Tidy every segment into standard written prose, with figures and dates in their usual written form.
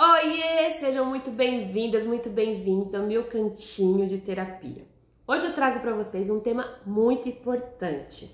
Oiê! Sejam muito bem-vindas, muito bem-vindos ao meu cantinho de terapia. Hoje eu trago para vocês um tema muito importante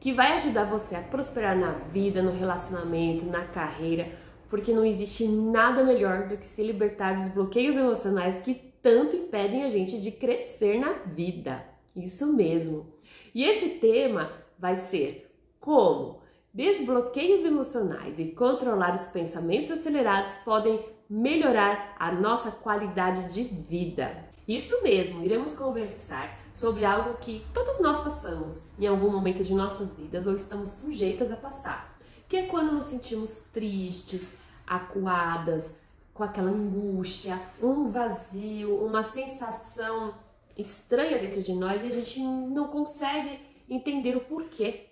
que vai ajudar você a prosperar na vida, no relacionamento, na carreira, porque não existe nada melhor do que se libertar dos bloqueios emocionais que tanto impedem a gente de crescer na vida. Isso mesmo. E esse tema vai ser como desbloqueios emocionais e controlar os pensamentos acelerados podem melhorar a nossa qualidade de vida. Isso mesmo, iremos conversar sobre algo que todos nós passamos em algum momento de nossas vidas ou estamos sujeitas a passar, que é quando nos sentimos tristes, acuadas, com aquela angústia, um vazio, uma sensação estranha dentro de nós e a gente não consegue entender o porquê.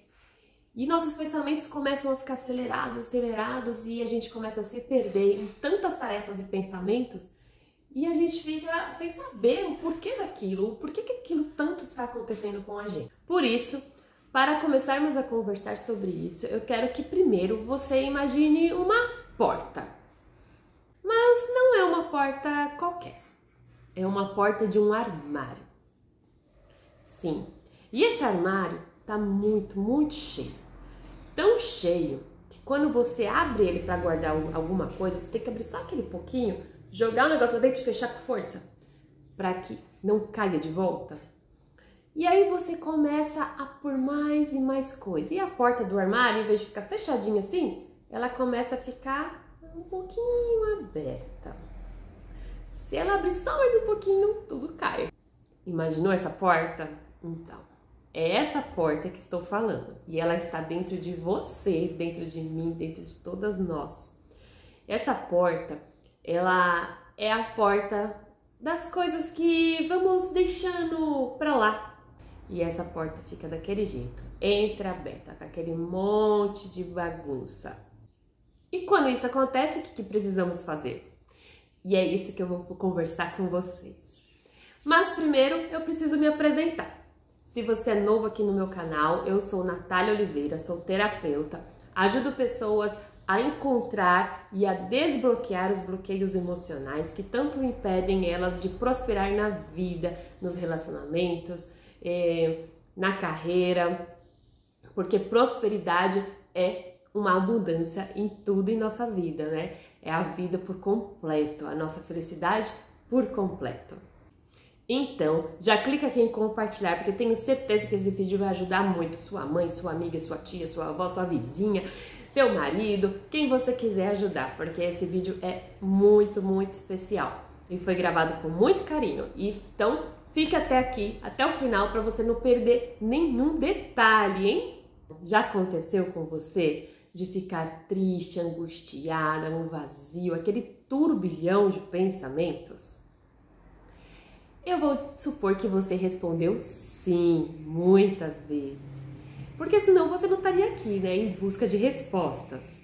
E nossos pensamentos começam a ficar acelerados e a gente começa a se perder em tantas tarefas e pensamentos e a gente fica sem saber o porquê daquilo, o porquê que aquilo tanto está acontecendo com a gente. Por isso, para começarmos a conversar sobre isso, eu quero que primeiro você imagine uma porta. Mas não é uma porta qualquer, é uma porta de um armário. Sim, e esse armário está muito cheio. Tão cheio que quando você abre ele para guardar alguma coisa, você tem que abrir só aquele pouquinho, jogar o negócio lá dentro e fechar com força, para que não caia de volta. E aí você começa a pôr mais e mais coisa. E a porta do armário, em vez de ficar fechadinha assim, ela começa a ficar um pouquinho aberta. Se ela abrir só mais um pouquinho, tudo cai. Imaginou essa porta? Então, é essa porta que estou falando e ela está dentro de você, dentro de mim, dentro de todas nós. Essa porta, ela é a porta das coisas que vamos deixando pra lá. E essa porta fica daquele jeito, entreaberta, com aquele monte de bagunça. E quando isso acontece, o que precisamos fazer? E é isso que eu vou conversar com vocês. Mas primeiro eu preciso me apresentar. Se você é novo aqui no meu canal, eu sou Natália Oliveira, sou terapeuta, ajudo pessoas a encontrar e a desbloquear os bloqueios emocionais que tanto impedem elas de prosperar na vida, nos relacionamentos, na carreira, porque prosperidade é uma abundância em tudo em nossa vida, né? É a vida por completo, a nossa felicidade por completo. Então, já clica aqui em compartilhar, porque tenho certeza que esse vídeo vai ajudar muito sua mãe, sua amiga, sua tia, sua avó, sua vizinha, seu marido, quem você quiser ajudar, porque esse vídeo é muito especial e foi gravado com muito carinho. Então, fica até aqui, até o final, para você não perder nenhum detalhe, hein? Já aconteceu com você de ficar triste, angustiada, um vazio, aquele turbilhão de pensamentos? Eu vou supor que você respondeu sim, muitas vezes. Porque senão você não estaria aqui, né, em busca de respostas.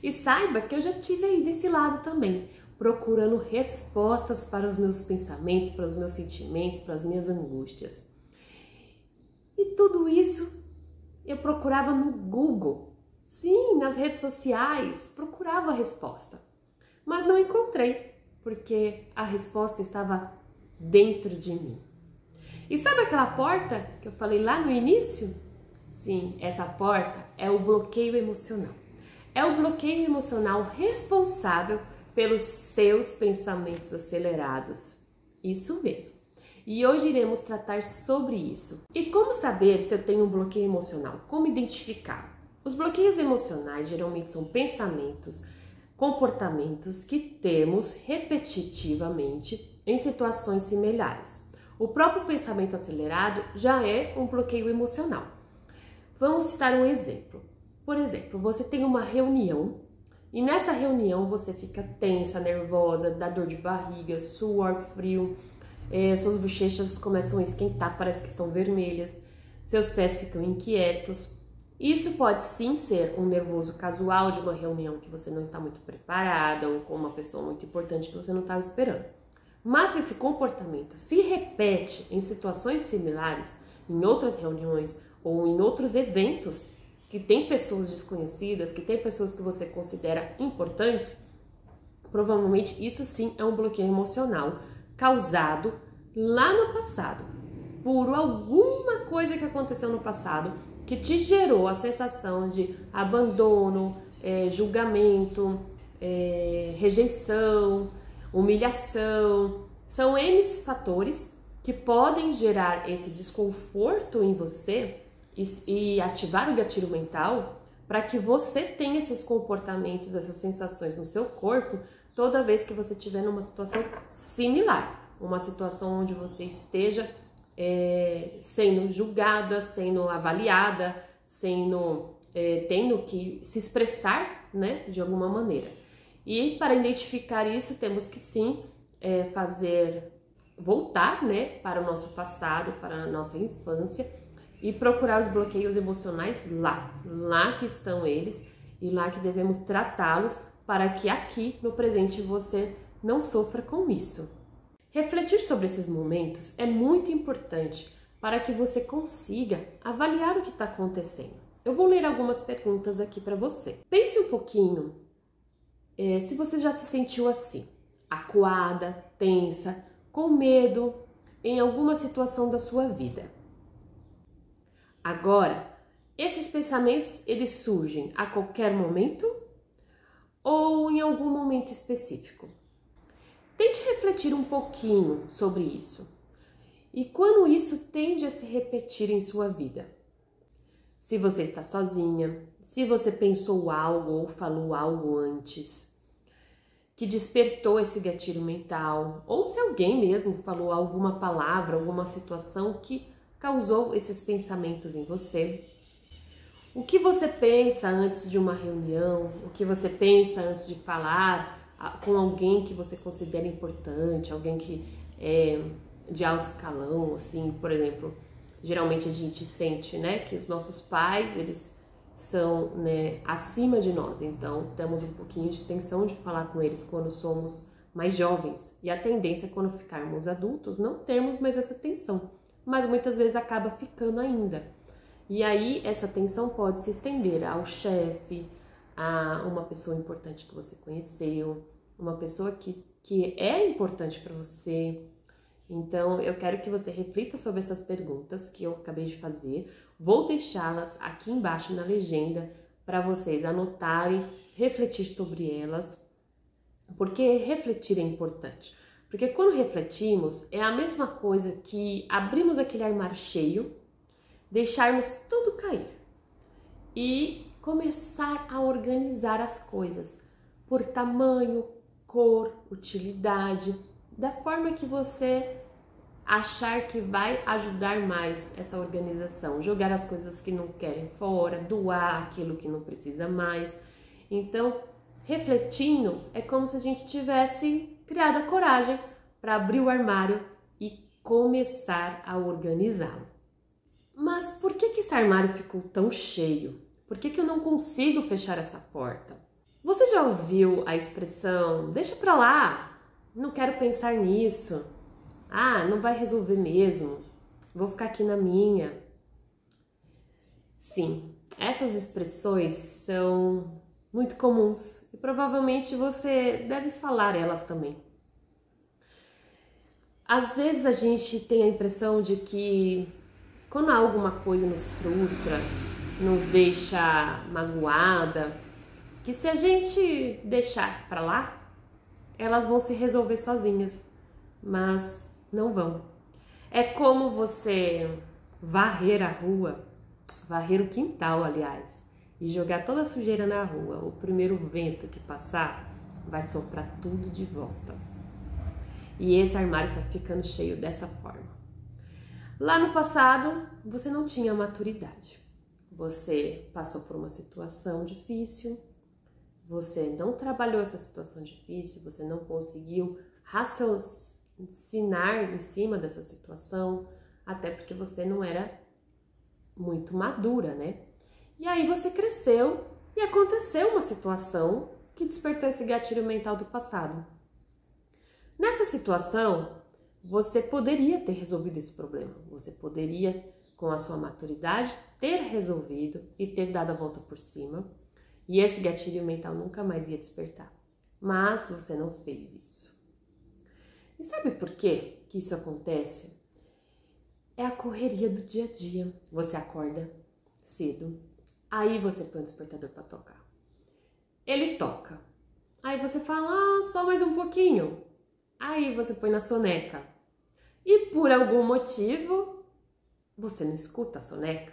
E saiba que eu já estive aí desse lado também, procurando respostas para os meus pensamentos, para os meus sentimentos, para as minhas angústias. E tudo isso eu procurava no Google. Sim, nas redes sociais, procurava a resposta. Mas não encontrei, porque a resposta estava dentro de mim. E sabe aquela porta que eu falei lá no início? Sim, essa porta é o bloqueio emocional. É o bloqueio emocional responsável pelos seus pensamentos acelerados. Isso mesmo. E hoje iremos tratar sobre isso. E como saber se eu tenho um bloqueio emocional? Como identificar? Os bloqueios emocionais geralmente são pensamentos, comportamentos que temos repetitivamente em situações similares. O próprio pensamento acelerado já é um bloqueio emocional. Vamos citar um exemplo. Por exemplo, você tem uma reunião e nessa reunião você fica tensa, nervosa, dá dor de barriga, suor frio, suas bochechas começam a esquentar, parece que estão vermelhas, seus pés ficam inquietos. Isso pode sim ser um nervoso casual de uma reunião que você não está muito preparada ou com uma pessoa muito importante que você não estava esperando. Mas esse comportamento se repete em situações similares, em outras reuniões ou em outros eventos que tem pessoas desconhecidas, que tem pessoas que você considera importantes, provavelmente isso sim é um bloqueio emocional causado lá no passado, por alguma coisa que aconteceu no passado que te gerou a sensação de abandono, julgamento, rejeição, humilhação. São N fatores que podem gerar esse desconforto em você e ativar o gatilho mental para que você tenha esses comportamentos, essas sensações no seu corpo toda vez que você estiver numa situação similar, uma situação onde você esteja sendo julgada, sendo avaliada, tendo que se expressar, né, de alguma maneira. E para identificar isso, temos que sim voltar, né, para o nosso passado, para a nossa infância e procurar os bloqueios emocionais lá que estão eles e lá que devemos tratá-los para que aqui no presente você não sofra com isso. Refletir sobre esses momentos é muito importante para que você consiga avaliar o que está acontecendo. Eu vou ler algumas perguntas aqui para você. Pense um pouquinho se você já se sentiu assim, acuada, tensa, com medo em alguma situação da sua vida. Agora, esses pensamentos eles surgem a qualquer momento ou em algum momento específico? Tente refletir um pouquinho sobre isso. E quando isso tende a se repetir em sua vida? Se você está sozinha, se você pensou algo ou falou algo antes que despertou esse gatilho mental, ou se alguém mesmo falou alguma palavra, alguma situação que causou esses pensamentos em você. O que você pensa antes de uma reunião? O que você pensa antes de falar com alguém que você considera importante, alguém que é de alto escalão, assim, por exemplo, geralmente a gente sente, né, que os nossos pais, eles são, né, acima de nós, então temos um pouquinho de tensão de falar com eles quando somos mais jovens, e a tendência é quando ficarmos adultos não termos mais essa tensão, mas muitas vezes acaba ficando ainda. E aí essa tensão pode se estender ao chefe, a uma pessoa importante que você conheceu, uma pessoa que é importante para você. Então eu quero que você reflita sobre essas perguntas que eu acabei de fazer. Vou deixá-las aqui embaixo na legenda para vocês anotarem, refletir sobre elas, porque refletir é importante. Porque quando refletimos é a mesma coisa que abrimos aquele armário cheio, deixarmos tudo cair e começar a organizar as coisas por tamanho, cor, utilidade, da forma que você achar que vai ajudar mais essa organização, jogar as coisas que não querem fora, doar aquilo que não precisa mais. Então, refletindo, é como se a gente tivesse criado a coragem para abrir o armário e começar a organizá-lo. Mas por que esse armário ficou tão cheio? Por que eu não consigo fechar essa porta? Você já ouviu a expressão, deixa pra lá, não quero pensar nisso, não vai resolver mesmo, vou ficar aqui na minha? Sim, essas expressões são muito comuns e provavelmente você deve falar elas também. Às vezes a gente tem a impressão de que quando alguma coisa nos frustra, nos deixa magoada, que se a gente deixar pra lá, elas vão se resolver sozinhas, mas não vão. É como você varrer a rua, varrer o quintal, aliás, e jogar toda a sujeira na rua. O primeiro vento que passar vai soprar tudo de volta. E esse armário vai ficando cheio dessa forma. Lá no passado, você não tinha maturidade. Você passou por uma situação difícil, você não trabalhou essa situação difícil, você não conseguiu raciocinar em cima dessa situação, até porque você não era muito madura, né? E aí você cresceu e aconteceu uma situação que despertou esse gatilho mental do passado. Nessa situação, você poderia ter resolvido esse problema, você poderia, com a sua maturidade, ter resolvido e ter dado a volta por cima, e esse gatilho mental nunca mais ia despertar. mas você não fez isso. E sabe por quê que isso acontece? É a correria do dia a dia. Você acorda cedo, aí você põe o despertador para tocar. Ele toca. Aí você fala, só mais um pouquinho. Aí você põe na soneca. E por algum motivo, você não escuta a soneca.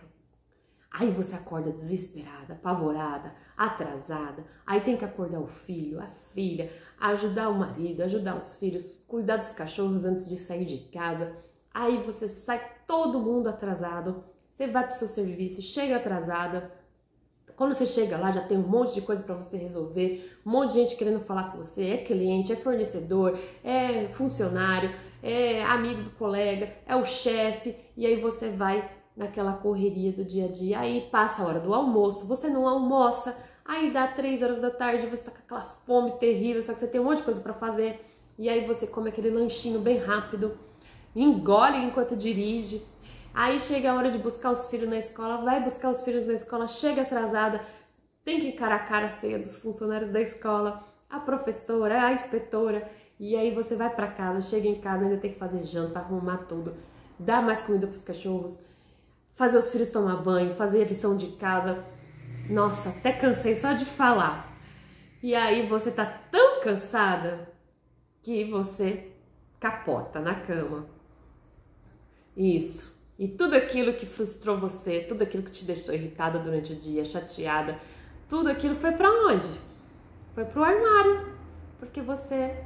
Aí você acorda desesperada, apavorada, atrasada. Aí tem que acordar o filho, a filha, ajudar o marido, ajudar os filhos, cuidar dos cachorros antes de sair de casa. Aí você sai todo mundo atrasado. Você vai para o seu serviço, chega atrasada. Quando você chega lá, já tem um monte de coisa para você resolver, um monte de gente querendo falar com você, é cliente, é fornecedor, é funcionário, é amigo do colega, é o chefe, e aí você vai naquela correria do dia a dia, aí passa a hora do almoço, você não almoça, aí dá 3 horas da tarde, você tá com aquela fome terrível, só que você tem um monte de coisa para fazer, e aí você come aquele lanchinho bem rápido, engole enquanto dirige. Aí chega a hora de buscar os filhos na escola, vai buscar os filhos na escola, chega atrasada, tem que encarar a cara feia dos funcionários da escola, a professora, a inspetora, e aí você vai para casa, chega em casa, ainda tem que fazer janta, arrumar tudo, dar mais comida para os cachorros, fazer os filhos tomar banho, fazer a lição de casa. Nossa, até cansei só de falar. E aí você tá tão cansada que você capota na cama. Isso. E tudo aquilo que frustrou você, tudo aquilo que te deixou irritada durante o dia, chateada, tudo aquilo foi para onde? Foi pro armário, porque você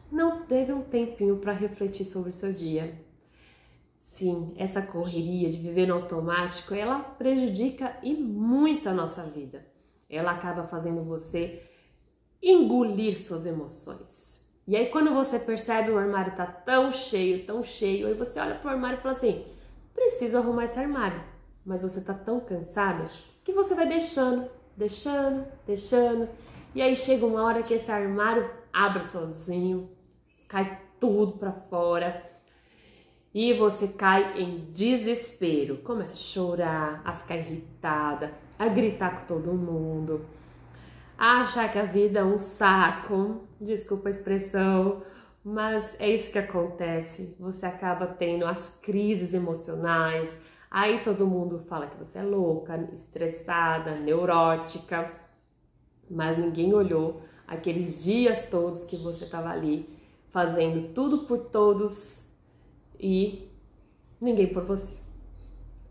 não teve um tempinho para refletir sobre o seu dia. Sim, essa correria de viver no automático, ela prejudica e muito a nossa vida. Ela acaba fazendo você engolir suas emoções. E aí quando você percebe o armário tá tão cheio, aí você olha pro armário e fala assim, preciso arrumar esse armário. Mas você tá tão cansada que você vai deixando. E aí chega uma hora que esse armário abre sozinho, cai tudo pra fora. E você cai em desespero. Começa a chorar, a ficar irritada, a gritar com todo mundo, a achar que a vida é um saco. Desculpa a expressão, mas é isso que acontece. Você acaba tendo as crises emocionais. Aí todo mundo fala que você é louca, estressada, neurótica. Mas ninguém olhou aqueles dias todos que você estava ali fazendo tudo por todos e ninguém por você.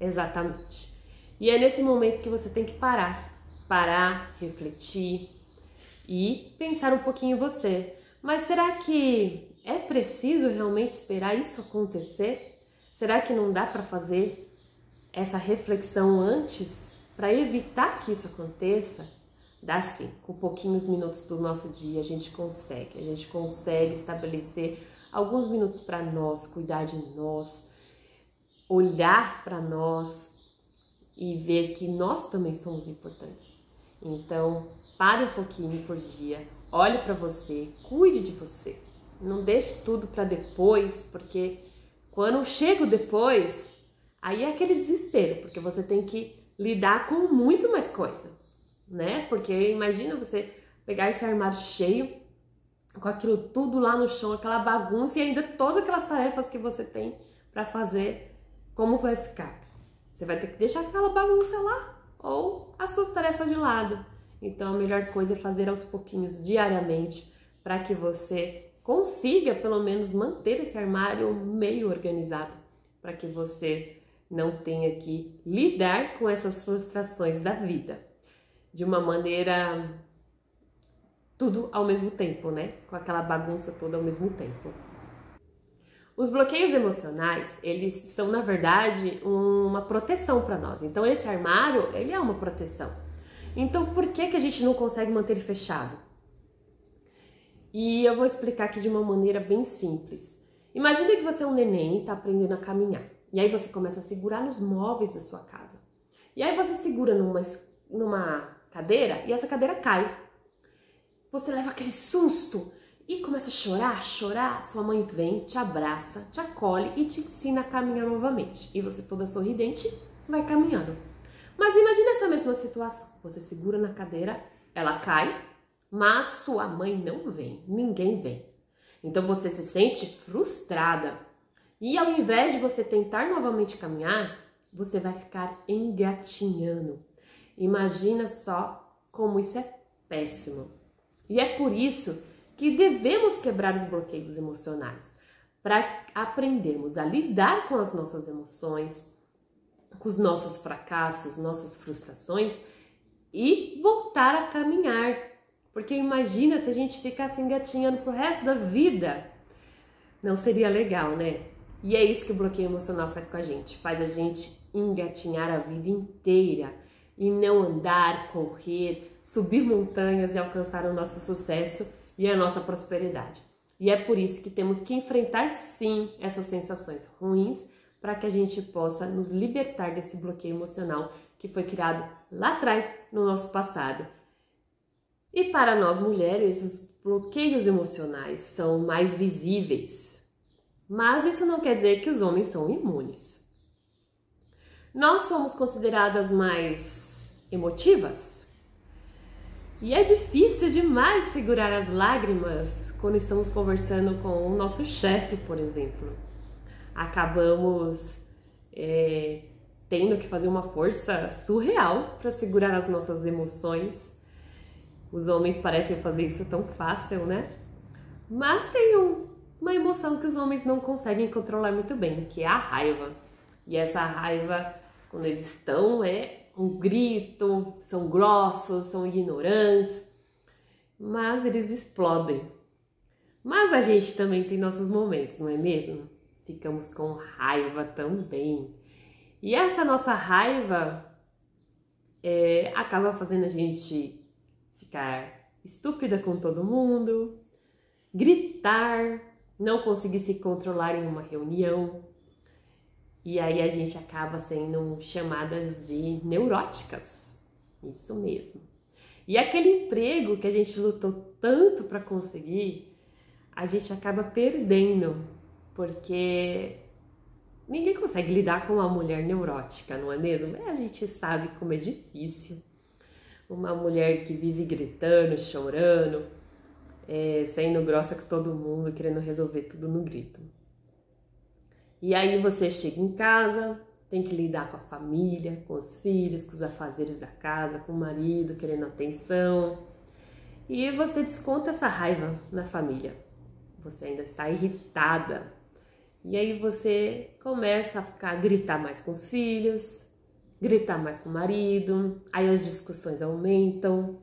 Exatamente. E é nesse momento que você tem que parar, refletir e pensar um pouquinho em você. Mas será que é preciso realmente esperar isso acontecer? Será que não dá para fazer essa reflexão antes para evitar que isso aconteça? Dá sim, com pouquinhos minutos do nosso dia a gente consegue estabelecer alguns minutos para nós, cuidar de nós, olhar para nós e ver que nós também somos importantes. Então, pare um pouquinho por dia, olhe para você, cuide de você. Não deixe tudo para depois, porque quando chega o depois, aí é aquele desespero, porque você tem que lidar com muito mais coisa, né? Porque imagina você pegar esse armário cheio, com aquilo tudo lá no chão, aquela bagunça e ainda todas aquelas tarefas que você tem para fazer, como vai ficar? Você vai ter que deixar aquela bagunça lá ou as suas tarefas de lado. Então a melhor coisa é fazer aos pouquinhos, diariamente, para que você consiga pelo menos manter esse armário meio organizado, para que você não tenha que lidar com essas frustrações da vida de uma maneira tudo ao mesmo tempo, né? Com aquela bagunça toda ao mesmo tempo. Os bloqueios emocionais, eles são, na verdade, uma proteção para nós. Então, esse armário, ele é uma proteção. Então, por que a gente não consegue manter ele fechado? E eu vou explicar aqui de uma maneira bem simples. Imagina que você é um neném e está aprendendo a caminhar. E aí você começa a segurar nos móveis da sua casa. E aí você segura numa cadeira e essa cadeira cai. Você leva aquele susto e começa a chorar. Sua mãe vem, te abraça, te acolhe e te ensina a caminhar novamente. E você toda sorridente vai caminhando. Mas imagina essa mesma situação. Você segura na cadeira, ela cai, mas sua mãe não vem, ninguém vem. Então você se sente frustrada e ao invés de você tentar novamente caminhar, você vai ficar engatinhando. Imagina só como isso é péssimo. E é por isso que devemos quebrar os bloqueios emocionais, para aprendermos a lidar com as nossas emoções, com os nossos fracassos, nossas frustrações e voltar a caminhar. Porque imagina se a gente ficasse engatinhando pro resto da vida. Não seria legal, né? E é isso que o bloqueio emocional faz com a gente. Faz a gente engatinhar a vida inteira e não andar, correr, subir montanhas e alcançar o nosso sucesso e a nossa prosperidade. E é por isso que temos que enfrentar sim essas sensações ruins para que a gente possa nos libertar desse bloqueio emocional que foi criado lá atrás no nosso passado. E para nós mulheres, os bloqueios emocionais são mais visíveis. Mas isso não quer dizer que os homens são imunes. Nós somos consideradas mais emotivas. E é difícil demais segurar as lágrimas quando estamos conversando com o nosso chefe, por exemplo. Acabamos tendo que fazer uma força surreal para segurar as nossas emoções. Os homens parecem fazer isso tão fácil, né? Mas tem uma emoção que os homens não conseguem controlar muito bem, que é a raiva. E essa raiva, quando eles estão, é um grito, são grossos, são ignorantes, mas eles explodem. Mas a gente também tem nossos momentos, não é mesmo? Ficamos com raiva também. E essa nossa raiva acaba fazendo a gente ficar estúpida com todo mundo, gritar, não conseguir se controlar em uma reunião. E aí a gente acaba sendo chamadas de neuróticas. Isso mesmo. E aquele emprego que a gente lutou tanto para conseguir, a gente acaba perdendo, porque ninguém consegue lidar com uma mulher neurótica, não é mesmo? A gente sabe como é difícil. Uma mulher que vive gritando, chorando, saindo grossa com todo mundo, querendo resolver tudo no grito. E aí você chega em casa, tem que lidar com a família, com os filhos, com os afazeres da casa, com o marido querendo atenção. E você desconta essa raiva na família. Você ainda está irritada. E aí você começa a gritar mais com os filhos, gritar mais com o marido, aí as discussões aumentam,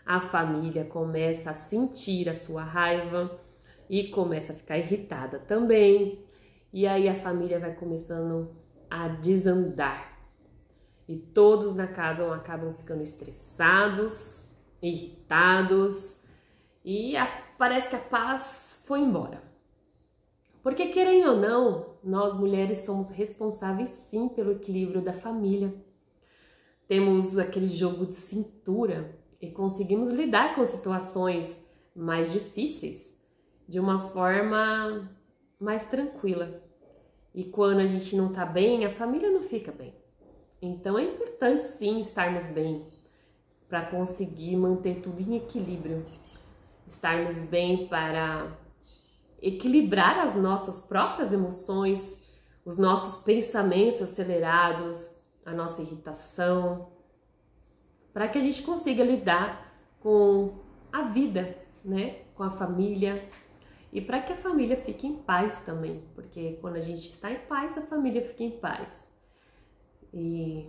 a família começa a sentir a sua raiva e começa a ficar irritada também. E aí a família vai começando a desandar. E todos na casa acabam ficando estressados, irritados e parece que a paz foi embora. Porque querendo ou não, nós mulheres somos responsáveis sim pelo equilíbrio da família. Temos aquele jogo de cintura e conseguimos lidar com situações mais difíceis de uma forma mais tranquila. E quando a gente não tá bem, a família não fica bem. Então é importante sim estarmos bem para conseguir manter tudo em equilíbrio. Estarmos bem para equilibrar as nossas próprias emoções, os nossos pensamentos acelerados, a nossa irritação, para que a gente consiga lidar com a vida, né? Com a família e para que a família fique em paz também, porque quando a gente está em paz, a família fica em paz. E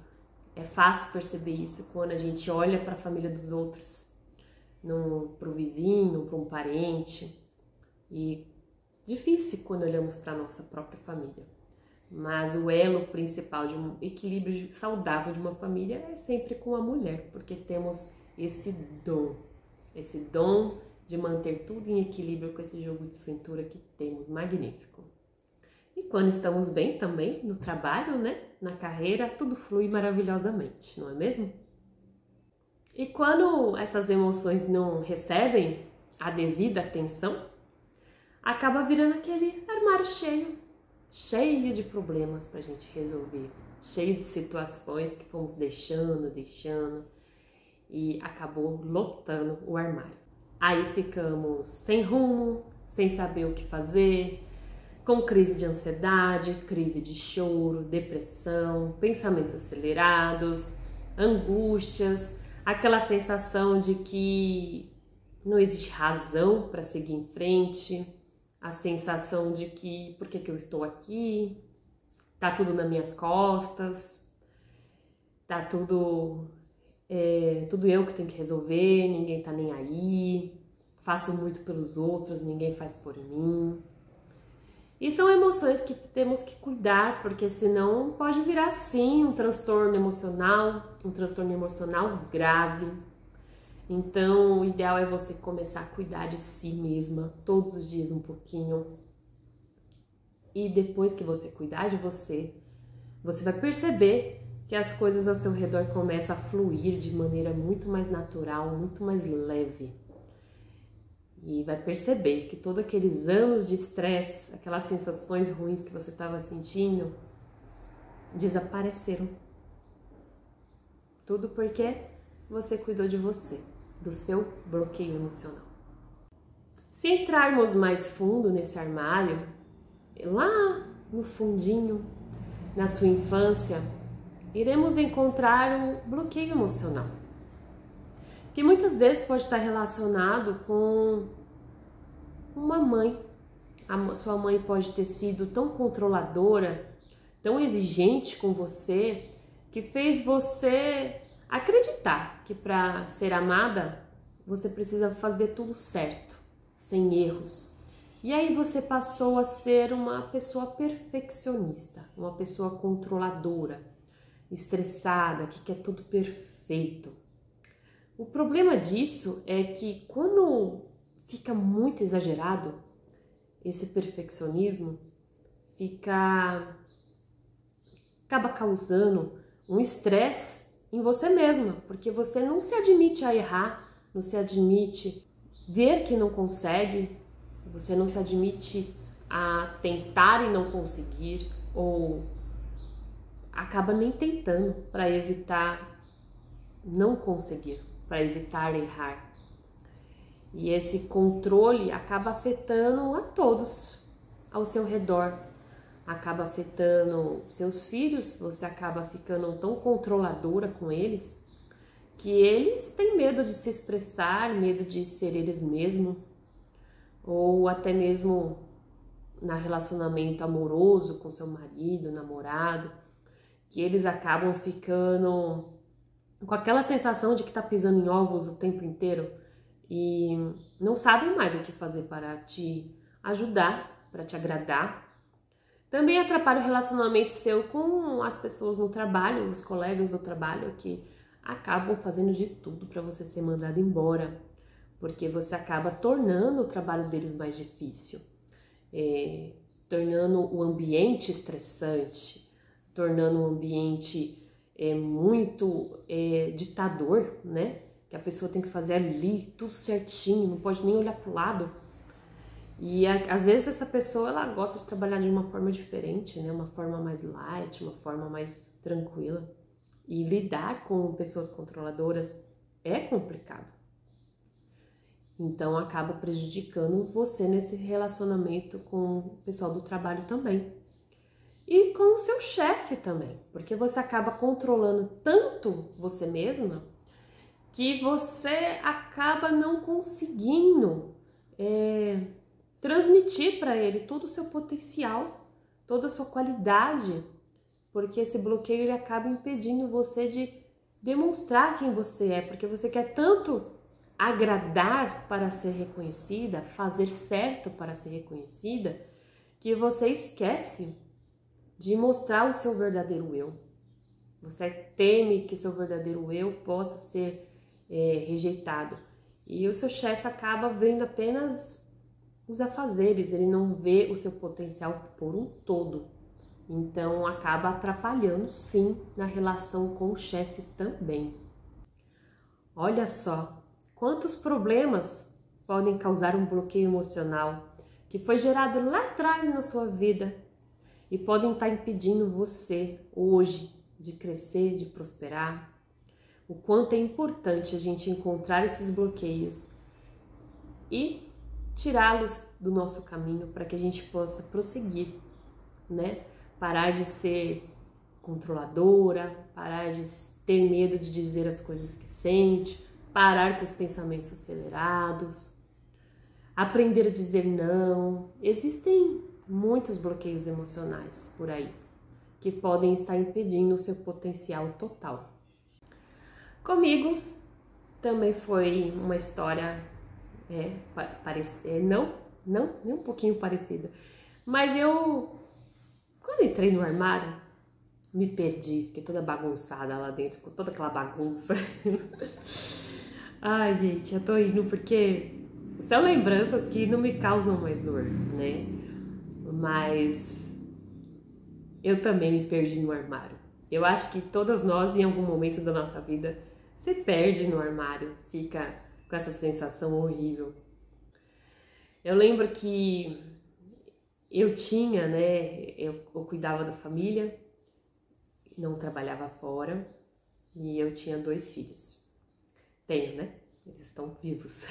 é fácil perceber isso quando a gente olha para a família dos outros, para o vizinho, para um parente, e difícil quando olhamos para a nossa própria família. Mas o elo principal de um equilíbrio saudável de uma família é sempre com a mulher, porque temos esse dom de manter tudo em equilíbrio com esse jogo de cintura que temos magnífico. E quando estamos bem também no trabalho, né, na carreira, tudo flui maravilhosamente, não é mesmo? E quando essas emoções não recebem a devida atenção, acaba virando aquele armário cheio de problemas pra gente resolver, cheio de situações que fomos deixando e acabou lotando o armário. Aí ficamos sem rumo, sem saber o que fazer, com crise de ansiedade, crise de choro, depressão, pensamentos acelerados, angústias, aquela sensação de que não existe razão para seguir em frente, a sensação de que por que eu estou aqui, tá tudo nas minhas costas, tá tudo eu que tenho que resolver, ninguém tá nem aí, faço muito pelos outros, ninguém faz por mim. E são emoções que temos que cuidar, porque senão pode virar sim um transtorno emocional grave. Então, o ideal é você começar a cuidar de si mesma todos os dias um pouquinho. E depois que você cuidar de você, você vai perceber que as coisas ao seu redor começam a fluir de maneira muito mais natural, muito mais leve. E vai perceber que todos aqueles anos de estresse, aquelas sensações ruins que você estava sentindo, desapareceram. Tudo porque você cuidou de você, do seu bloqueio emocional. Se entrarmos mais fundo nesse armário, lá no fundinho, na sua infância, iremos encontrar o bloqueio emocional, que muitas vezes pode estar relacionado com uma mãe. A sua mãe pode ter sido tão controladora, tão exigente com você, que fez você acreditar que para ser amada você precisa fazer tudo certo, sem erros. E aí você passou a ser uma pessoa perfeccionista, uma pessoa controladora, estressada, que quer tudo perfeito. O problema disso é que quando fica muito exagerado, esse perfeccionismo acaba causando um estresse em você mesma, porque você não se admite a errar, não se admite ver que não consegue, você não se admite a tentar e não conseguir, ou acaba nem tentando para evitar não conseguir, para evitar errar. E esse controle acaba afetando a todos ao seu redor, acaba afetando seus filhos, você acaba ficando tão controladora com eles, que eles têm medo de se expressar, medo de ser eles mesmos, ou até mesmo na relacionamento amoroso com seu marido, namorado, que eles acabam ficando com aquela sensação de que tá pisando em ovos o tempo inteiro e não sabem mais o que fazer para te ajudar, para te agradar. Também atrapalha o relacionamento seu com as pessoas no trabalho, os colegas do trabalho, que acabam fazendo de tudo para você ser mandado embora, porque você acaba tornando o trabalho deles mais difícil, tornando o ambiente estressante, tornando o ambiente muito ditador, né? Que a pessoa tem que fazer ali tudo certinho, não pode nem olhar para o lado. E às vezes essa pessoa ela gosta de trabalhar de uma forma diferente, né? Uma forma mais light, uma forma mais tranquila. E lidar com pessoas controladoras é complicado. Então acaba prejudicando você nesse relacionamento com o pessoal do trabalho também. E com o seu chefe também, porque você acaba controlando tanto você mesma que você acaba não conseguindo transmitir para ele todo o seu potencial, toda a sua qualidade, porque esse bloqueio ele acaba impedindo você de demonstrar quem você é, porque você quer tanto agradar para ser reconhecida, fazer certo para ser reconhecida, que você esquece de mostrar o seu verdadeiro eu. Você teme que seu verdadeiro eu possa ser rejeitado. E o seu chefe acaba vendo apenas os afazeres, ele não vê o seu potencial por um todo. Então acaba atrapalhando sim na relação com o chefe também. Olha só, quantos problemas podem causar um bloqueio emocional que foi gerado lá atrás na sua vida e podem estar impedindo você hoje de crescer, de prosperar. O quanto é importante a gente encontrar esses bloqueios e tirá-los do nosso caminho para que a gente possa prosseguir, né? Parar de ser controladora, parar de ter medo de dizer as coisas que sente, parar com os pensamentos acelerados, aprender a dizer não. Existem muitos bloqueios emocionais por aí que podem estar impedindo o seu potencial total. Comigo também foi uma história não nem um pouquinho parecida, mas quando entrei no armário, me perdi, fiquei toda bagunçada lá dentro, com toda aquela bagunça. Ai, gente, eu tô indo porque são lembranças que não me causam mais dor, né? Mas eu também me perdi no armário. Eu acho que todas nós, em algum momento da nossa vida, se perde no armário, fica com essa sensação horrível. Eu lembro que eu tinha, né? Eu cuidava da família, não trabalhava fora e eu tinha 2 filhos. Tenho, né? Eles estão vivos.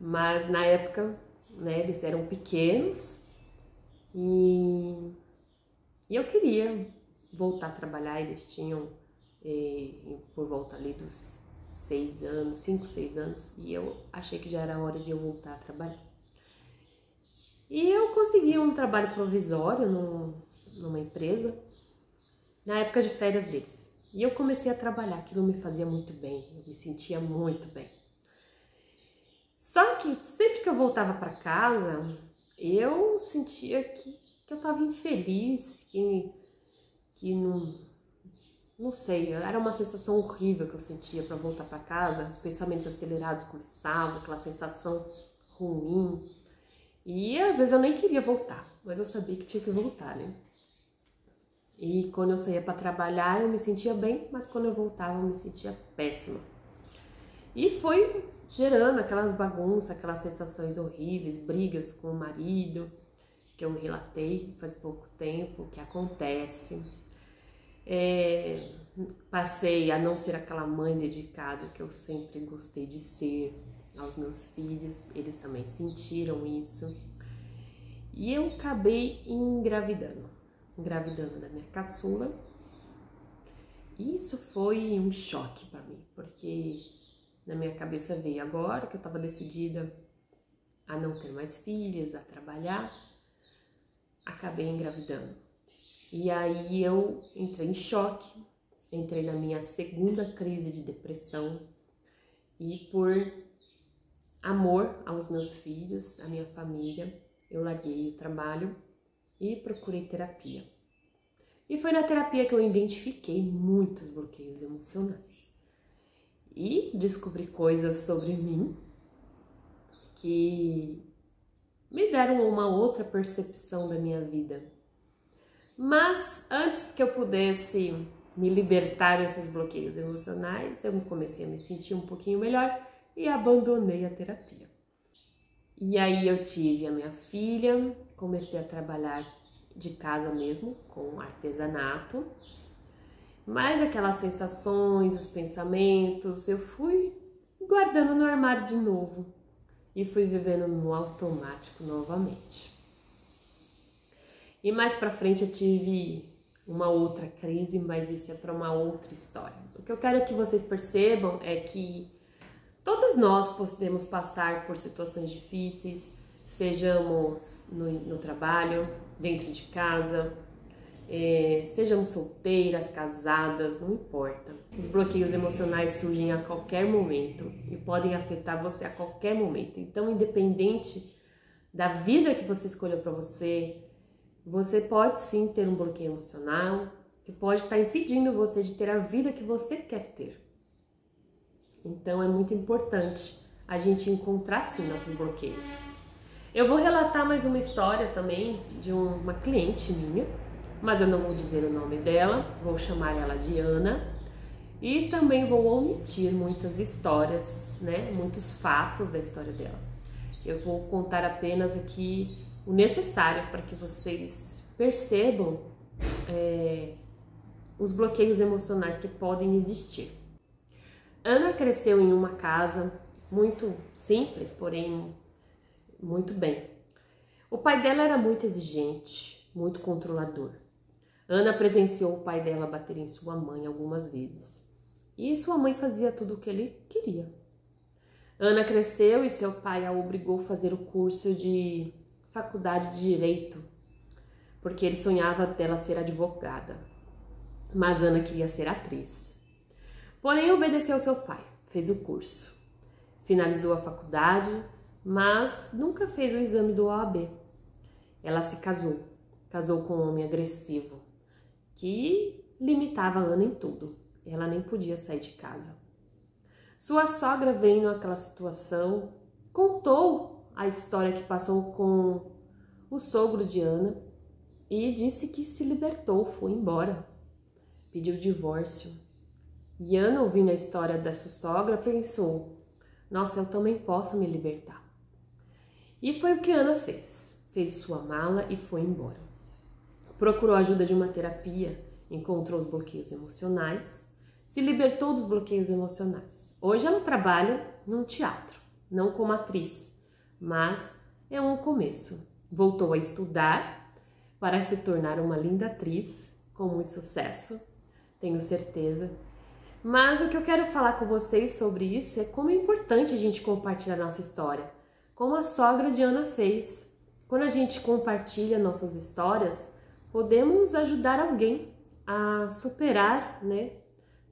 Mas na época, né, eles eram pequenos e eu queria voltar a trabalhar. Eles tinham por volta ali dos 6 anos, 5, 6 anos, e eu achei que já era hora de eu voltar a trabalhar. E eu consegui um trabalho provisório numa empresa, na época de férias deles. E eu comecei a trabalhar, aquilo me fazia muito bem, eu me sentia muito bem. Só que sempre que eu voltava para casa, eu sentia que eu estava infeliz, que não sei, era uma sensação horrível que eu sentia para voltar para casa, os pensamentos acelerados começavam, aquela sensação ruim. E às vezes eu nem queria voltar, mas eu sabia que tinha que voltar, né? E quando eu saía para trabalhar eu me sentia bem, mas quando eu voltava eu me sentia péssima. E foi gerando aquelas bagunças, aquelas sensações horríveis, brigas com o marido, que eu relatei faz pouco tempo, que acontece. Passei a não ser aquela mãe dedicada que eu sempre gostei de ser aos meus filhos, eles também sentiram isso. E eu acabei engravidando da minha caçula. E isso foi um choque para mim, porque na minha cabeça veio agora que eu estava decidida a não ter mais filhos, a trabalhar, acabei engravidando. E aí eu entrei em choque, entrei na minha segunda crise de depressão e por amor aos meus filhos, à minha família, eu larguei o trabalho e procurei terapia. E foi na terapia que eu identifiquei muitos bloqueios emocionais e descobri coisas sobre mim que me deram uma outra percepção da minha vida. Mas antes que eu pudesse me libertar desses bloqueios emocionais, eu comecei a me sentir um pouquinho melhor e abandonei a terapia. E aí eu tive a minha filha, comecei a trabalhar de casa mesmo, com artesanato, mas aquelas sensações, os pensamentos, eu fui guardando no armário de novo e fui vivendo no automático novamente. E mais pra frente eu tive uma outra crise, mas isso é para uma outra história. O que eu quero que vocês percebam é que todas nós podemos passar por situações difíceis, sejamos no trabalho, dentro de casa, sejamos solteiras, casadas, não importa. Os bloqueios emocionais surgem a qualquer momento e podem afetar você a qualquer momento. Então, independente da vida que você escolheu para você, você pode sim ter um bloqueio emocional que pode estar impedindo você de ter a vida que você quer ter. Então é muito importante a gente encontrar sim nossos bloqueios. Eu vou relatar mais uma história também de uma cliente minha, mas eu não vou dizer o nome dela, vou chamar ela de Ana. E também vou omitir muitas histórias, né, muitos fatos da história dela. Eu vou contar apenas aqui o necessário para que vocês percebam os bloqueios emocionais que podem existir. Ana cresceu em uma casa muito simples, porém muito bem. O pai dela era muito exigente, muito controlador. Ana presenciou o pai dela bater em sua mãe algumas vezes. E sua mãe fazia tudo o que ele queria. Ana cresceu e seu pai a obrigou a fazer o curso de faculdade de Direito, porque ele sonhava dela ser advogada. Mas Ana queria ser atriz. Porém, obedeceu seu pai, fez o curso. Finalizou a faculdade, mas nunca fez o exame do OAB. Ela se casou com um homem agressivo, que limitava a Ana em tudo. Ela nem podia sair de casa. Sua sogra, vendo aquela situação, contou a história que passou com o sogro de Ana e disse que se libertou, foi embora, pediu divórcio. E Ana, ouvindo a história da sua sogra, pensou: nossa, eu também posso me libertar. E foi o que Ana fez. Fez sua mala e foi embora. Procurou a ajuda de uma terapia, encontrou os bloqueios emocionais, se libertou dos bloqueios emocionais. Hoje ela trabalha num teatro, não como atriz, mas é um começo. Voltou a estudar para se tornar uma linda atriz, com muito sucesso, tenho certeza. Mas o que eu quero falar com vocês sobre isso é como é importante a gente compartilhar a nossa história, como a sogra de Ana fez. Quando a gente compartilha nossas histórias, podemos ajudar alguém a superar, né?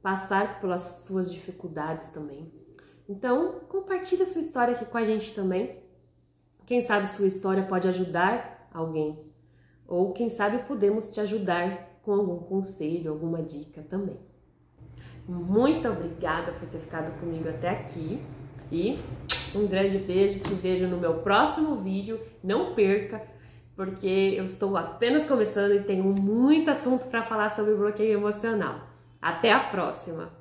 Passar pelas suas dificuldades também. Então, compartilha sua história aqui com a gente também. Quem sabe sua história pode ajudar alguém. Ou quem sabe podemos te ajudar com algum conselho, alguma dica também. Muito obrigada por ter ficado comigo até aqui. E um grande beijo, te vejo no meu próximo vídeo. Não perca, porque eu estou apenas começando e tenho muito assunto para falar sobre bloqueio emocional. Até a próxima!